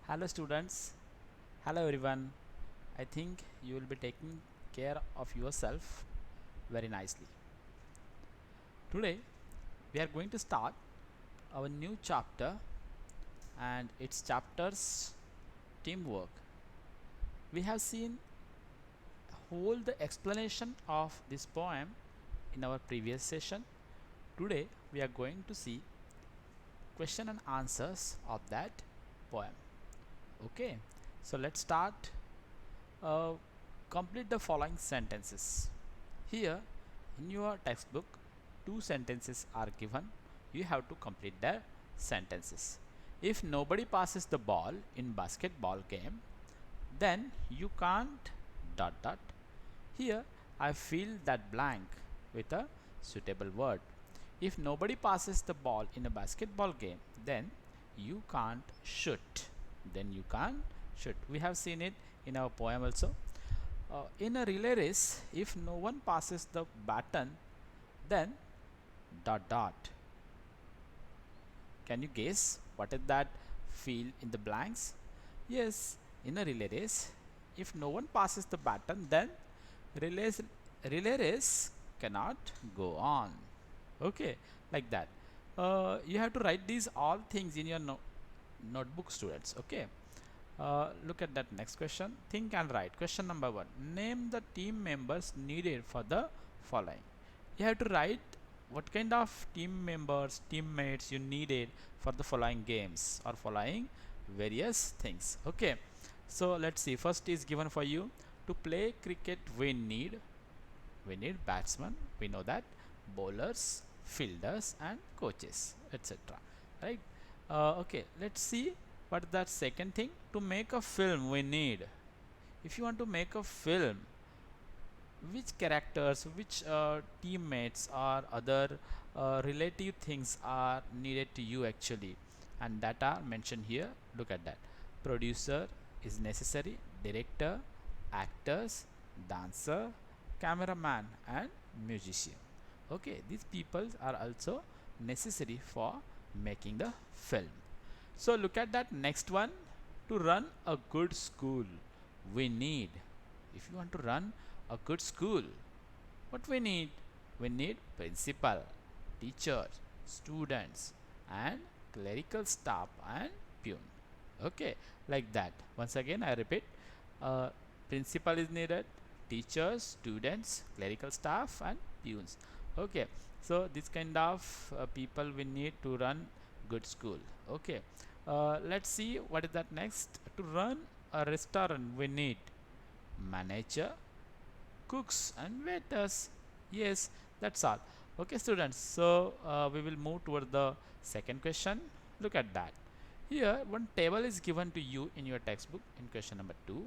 Hello students, hello everyone. I think you will be taking care of yourself very nicely. Today we are going to start our new chapter and its chapters teamwork. We have seen whole the explanation of this poem in our previous session. Today we are going to see question and answers of that poem. Okay, so let's start. Uh, Complete the following sentences. Here in your textbook, two sentences are given. You have to complete the sentences. If nobody passes the ball in basketball game, then you can't dot dot. Here I fill that blank with a suitable word. If nobody passes the ball in a basketball game, then you can't shoot. Then you can't shoot. We have seen it in our poem also. In a relay race, if no one passes the baton, then dot dot. Can you guess what is that fill in the blanks? Yes, in a relay race, if no one passes the baton, then relays, relay race cannot go on. Okay, like that. You have to write these all things in your notebook, students. Okay. Look at that next question. Think and write. Question number 1. Name the team members needed for the following. You have to write what kind of team members, teammates you needed for the following games or following various things. Okay. So let's see. First is given for you. To play cricket we need batsmen, we know that, bowlers, fielders and coaches, etc. Right. Okay, let's see what that second thing. To make a film we need, if you want to make a film, which characters, which teammates or other relative things are needed to you actually, and that are mentioned here. Look at that. Producer is necessary, director, actors, dancer, cameraman and musician. Okay, these people are also necessary for making the film. So look at that next one. To run a good school we need, if you want to run a good school, what we need principal, teachers, students and clerical staff and peon. Okay, like that. Once again I repeat, uh, principal is needed, teachers, students, clerical staff and peons. Okay, so this kind of people we need to run good school. Okay, let's see what is that next. To run a restaurant we need manager, cooks and waiters. Yes, that's all. Okay students, so we will move toward the second question. Look at that. Here one table is given to you in your textbook in question number 2.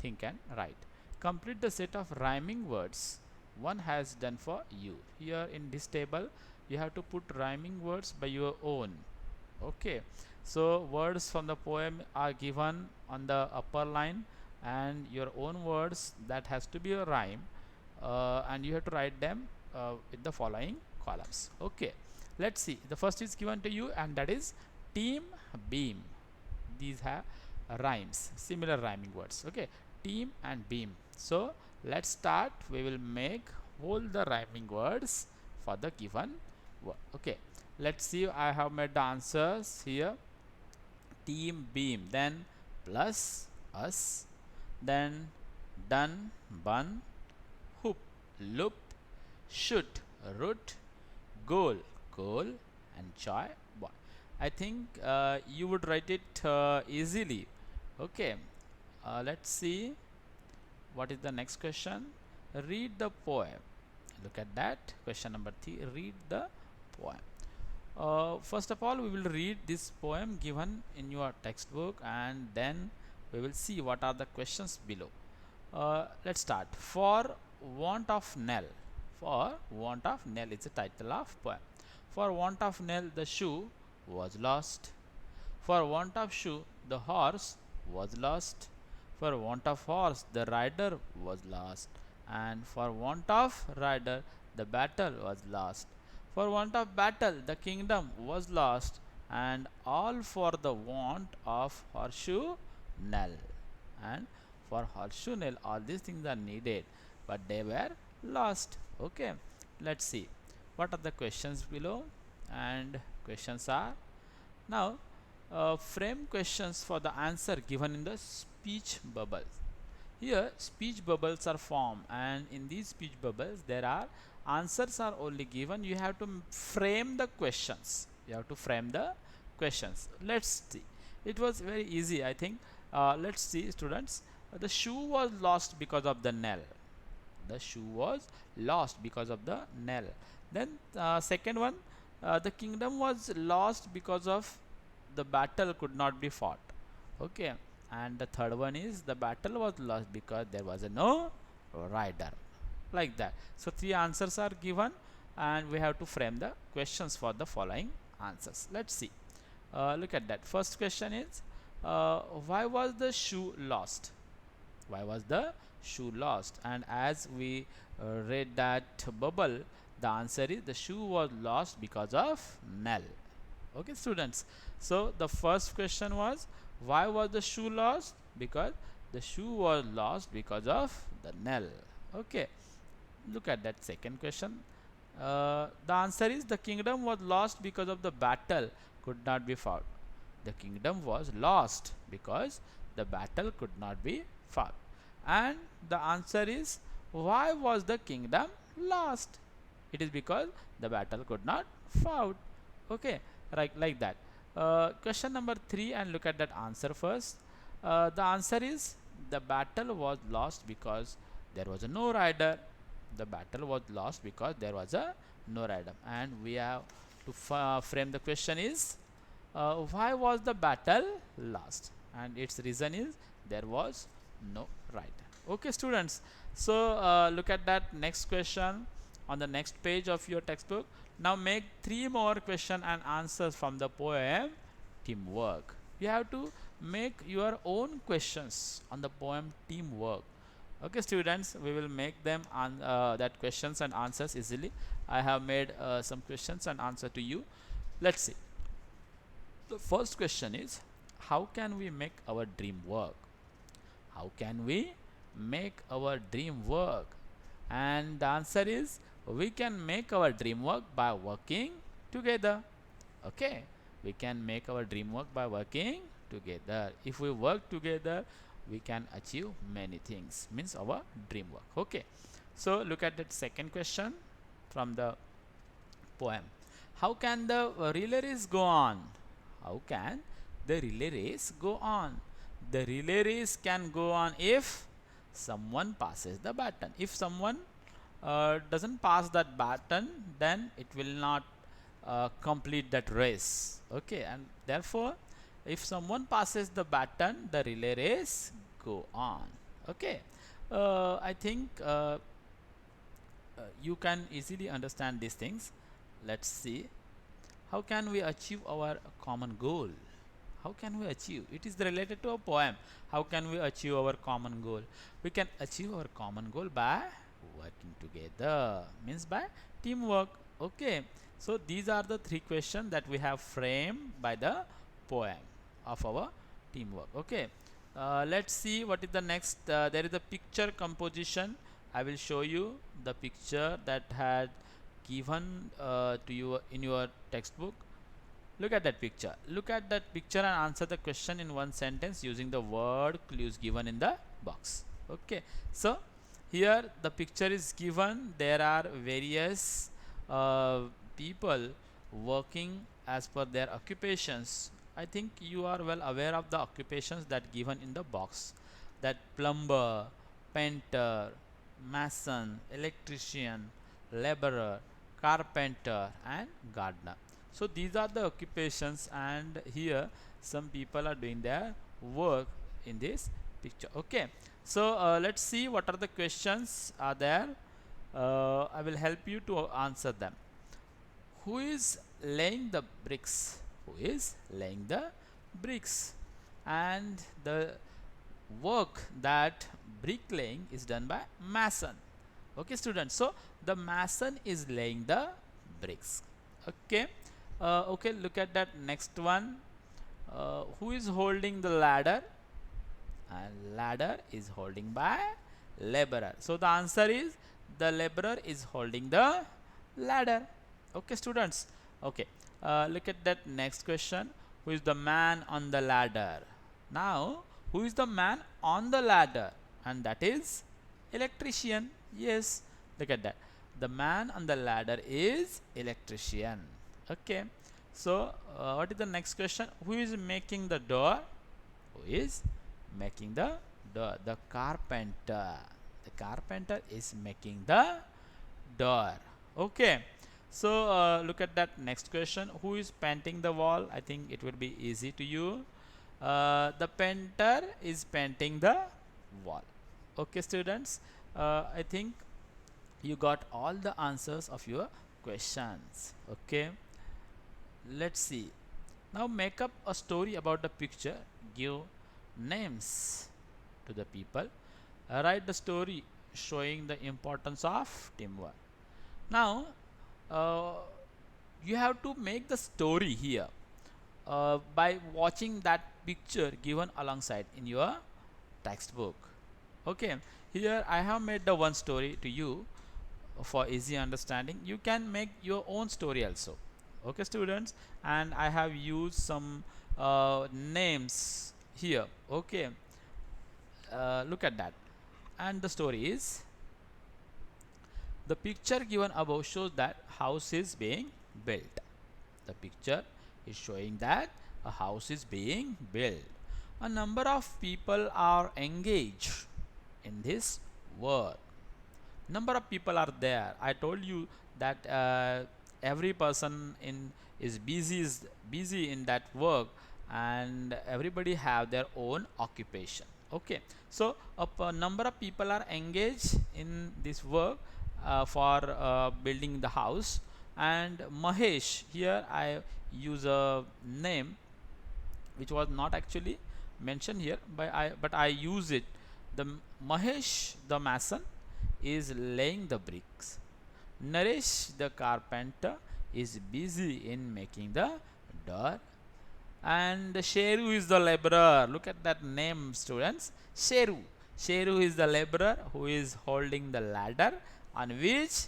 Think and write. Complete the set of rhyming words one has done for you. Here in this table you have to put rhyming words by your own. Okay, so words from the poem are given on the upper line and your own words that has to be a rhyme, and you have to write them with the following columns. Okay, let's see. The first is given to you and that is team beam. These have rhymes, similar rhyming words. Okay, team and beam. So let's start. We will make all the rhyming words for the given word. Okay, let's see. I have made the answers here. Team beam, then plus us, then done bun, hoop loop, shoot root, goal goal and joy boy. I think you would write it easily. Okay, let's see what is the next question. Read the poem. Look at that. Question number 3. Read the poem. First of all we will read this poem given in your textbook and then we will see what are the questions below. Let's start. For want of Nell. For want of Nell is the title of poem. For want of Nell the shoe was lost. For want of shoe the horse was lost. For want of horse the rider was lost. And for want of rider the battle was lost. For want of battle the kingdom was lost. and all for the want of horseshoe nail. And for horseshoe nail, all these things are needed, but they were lost. Okay, let's see what are the questions below. And questions are now frame questions for the answer given in the speech bubbles. Here speech bubbles are formed, and in these speech bubbles there are answers are only given. You have to frame the questions. You have to frame the questions. Let's see. It was very easy, I think. Let's see, students. The shoe was lost because of the nail. The shoe was lost because of the nail. Then second one, the kingdom was lost because of the battle could not be fought. Okay, and the third one is the battle was lost because there was a no rider, like that. So three answers are given, and we have to frame the questions for the following answers. Let's see. Look at that. First question is, why was the shoe lost? Why was the shoe lost? And as we read that bubble, the answer is the shoe was lost because of nail. Okay, students. So the first question was, why was the shoe lost? Because the shoe was lost because of the nail. Okay, look at that second question. The answer is the kingdom was lost because of the battle could not be fought. The kingdom was lost because the battle could not be fought. And the answer is, why was the kingdom lost? It is because the battle could not fought. Okay, right, like that. Question number 3, and look at that answer first. The answer is the battle was lost because there was a no rider. The battle was lost because there was a no rider. And we have to frame the question is, why was the battle lost? And its reason is there was no rider. Okay, students. So look at that next question on the next page of your textbook. Now make 3 more question and answers from the poem Teamwork. You have to make your own questions on the poem Teamwork. Okay, students, we will make them on that questions and answers easily. I have made some questions and answer to you. Let's see. The first question is, how can we make our dream work? How can we make our dream work? And the answer is, we can make our dream work by working together. Okay, we can make our dream work by working together. If we work together, we can achieve many things, means our dream work. Okay, so look at that second question from the poem. How can the relay race go on? How can the relay race go on? The relay race can go on if someone passes the baton. If someone doesn't pass that baton, then it will not complete that race. Okay, and therefore if someone passes the baton, the relay race go on. Okay, I think you can easily understand these things. Let's see, how can we achieve our common goal? How can we achieve? It is related to a poem. How can we achieve our common goal? We can achieve our common goal by working together, means by teamwork. Okay, so these are the 3 questions that we have framed by the poem of our teamwork. Okay, let's see what is the next. There is a picture composition. I will show you the picture that had given to you in your textbook. Look at that picture. Look at that picture and answer the question in one sentence using the word clues given in the box. Okay, so here the picture is given. There are various people working as per their occupations. I think you are well aware of the occupations that given in the box, that plumber, painter, mason, electrician, laborer, carpenter and gardener. So these are the occupations, and here some people are doing their work in this picture. Okay, so let's see what are the questions are there. I will help you to answer them. Who is laying the bricks? Who is laying the bricks? And the work that bricklaying is done by mason. Okay, students, so the mason is laying the bricks. Okay, Okay, look at that next one. Who is holding the ladder? And ladder is holding by laborer. So the answer is the laborer is holding the ladder. Okay, students. Okay, look at that next question. Who is the man on the ladder? Now, who is the man on the ladder? And that is electrician. Yes, look at that. The man on the ladder is electrician. Okay, so what is the next question? Who is making the door? Who is making the door? The carpenter. The carpenter is making the door. Okay, so look at that next question. Who is painting the wall? I think it will be easy to you. The painter is painting the wall. Okay, students, I think you got all the answers of your questions. Okay, let's see. Now make up a story about the picture. Give names to the people. Write the story showing the importance of teamwork. Now, uh, you have to make the story here by watching that picture given alongside in your textbook. Okay, here I have made the one story to you for easy understanding. You can make your own story also. Okay, students, and I have used some names here. Okay, look at that. And the story is, the picture given above shows that house is being built. The picture is showing that a house is being built. A number of people are engaged in this work. Number of people are there. I told you that every person in is busy in that work, and everybody have their own occupation. Okay, so a number of people are engaged in this work for building the house. And Mahesh, here I use a name which was not actually mentioned here, but I use it. The Mahesh the mason is laying the bricks. Naresh the carpenter is busy in making the door. And Sheru is the laborer. Look at that name, students. Sheru. Sheru is the laborer who is holding the ladder on which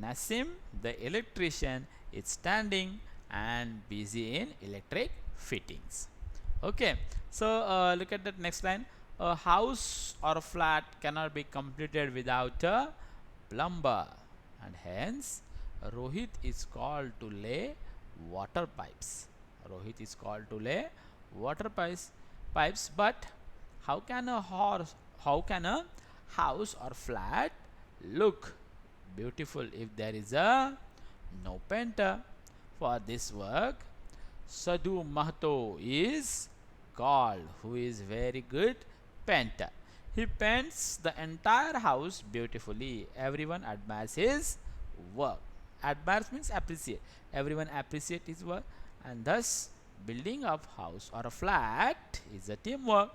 Nasim, the electrician, is standing and busy in electric fittings. Okay, so look at that next line. A house or a flat cannot be completed without a plumber, and hence Rohit is called to lay water pipes. Rohit is called to lay water pipes. But how can a house or flat look beautiful if there is a no painter? For this work, Sadhu Mahato is called, who is very good painter. He paints the entire house beautifully. Everyone admires his work. Admires means appreciate. Everyone appreciate his work, and thus building of house or a flat is a teamwork.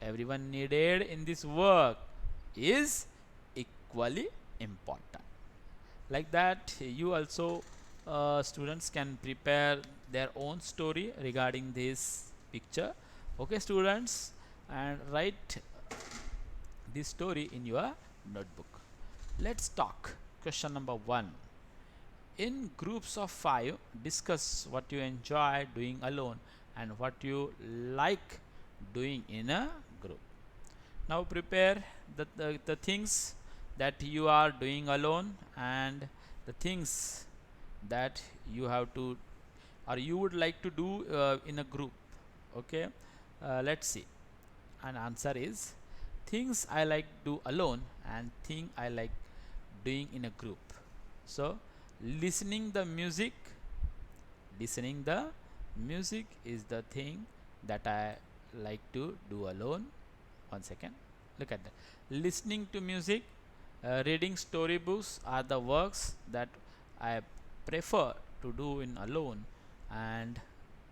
Everyone needed in this work is equally important. Like that, you also students can prepare their own story regarding this picture. Okay, students, and write this story in your notebook. Let's talk. Question number 1. In groups of 5, discuss what you enjoy doing alone and what you like doing in a group. Now prepare the things that you are doing alone and the things that you have to or you would like to do in a group. Okay, let's see. An answer is things I like do alone and thing I like doing in a group. So listening the music is the thing that I like to do alone. One second, look at that. Listening to music, reading storybooks are the works that I prefer to do in alone, and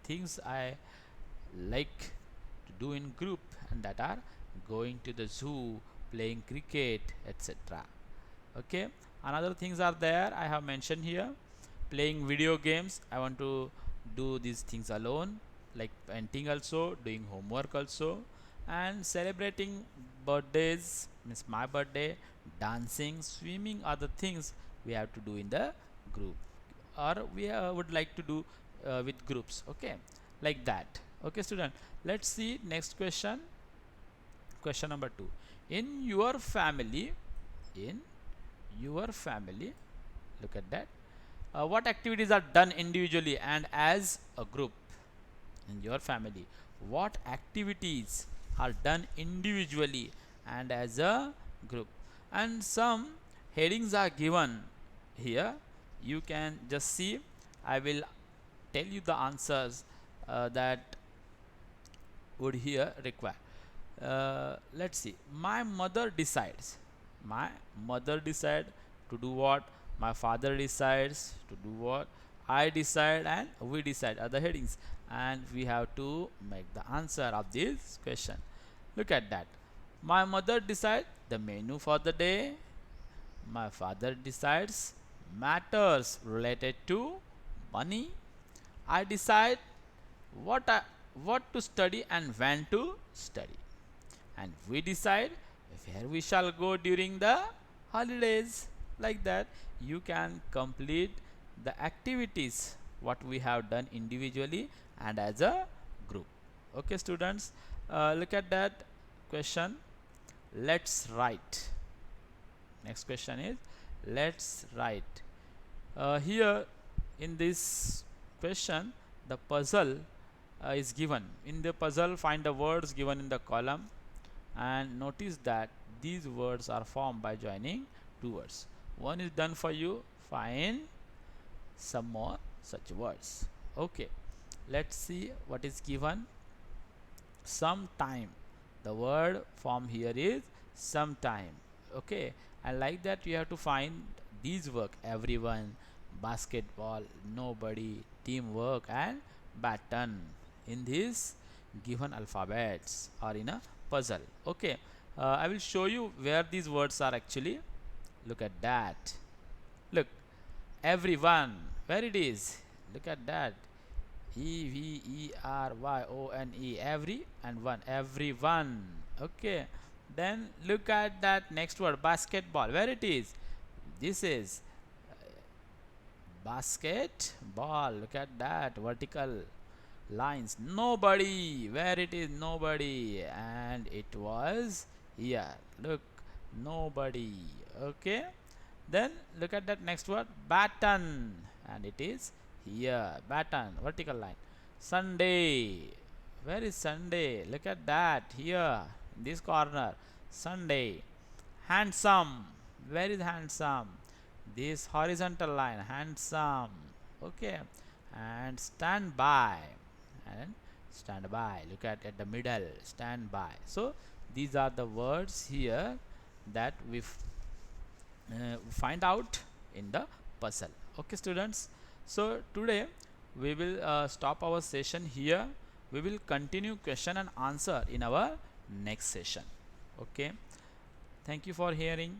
things I like to do in group, and that are going to the zoo, playing cricket, etc. Okay, another things are there I have mentioned here. playing video games, I want to do these things alone, like painting also, doing homework also, and celebrating birthdays means my birthday, dancing, swimming are the things we have to do in the group, or we would like to do with groups. Okay, like that. Okay student, let's see next question. Question number 2. In your family, in your family, look at that, what activities are done individually and as a group? In your family, what activities are done individually and as a group? And some headings are given here, you can just see. I will tell you the answers that would here require. Let's see. My mother decides. My mother decide to do what? My father decides to do what? I decide and we decide are the headings, and we have to make the answer of this question. Look at that. My mother decides the menu for the day. My father decides matters related to money. I decide what I, what to study and when to study, and we decide where we shall go during the holidays. Like that, you can complete the activities what we have done individually and as a group. Okay students, look at that question. Let's write. Next question is let's write. Here in this question, the puzzle is given. In the puzzle, find the words given in the column, and notice that these words are formed by joining two words. One is done for you. Find some more such words. Okay, let's see what is given. Sometime, the word form here is sometime. Okay, and like that you have to find these work: everyone, basketball, nobody, teamwork, and baton in these given alphabets or in a puzzle. Okay, I will show you where these words are actually. Look at that. Look, everyone, where it is. Look at that. EVERYONE, every and one, everyone. Okay, then look at that next word, basketball, where it is. This is basketball. Look at that vertical lines. Nobody, where it is, nobody, and it was here. Look, nobody. Okay, then look at that next word, baton, and it is here, baton, vertical line. Sunday, where is Sunday? Look at that, here in this corner, Sunday. Handsome, where is handsome? This horizontal line, handsome. Okay, and stand by, and stand by, look at the middle, stand by. So these are the words here that we find out in the puzzle. Okay students, so today we will stop our session here. We will continue question and answer in our next session. Okay, thank you for hearing.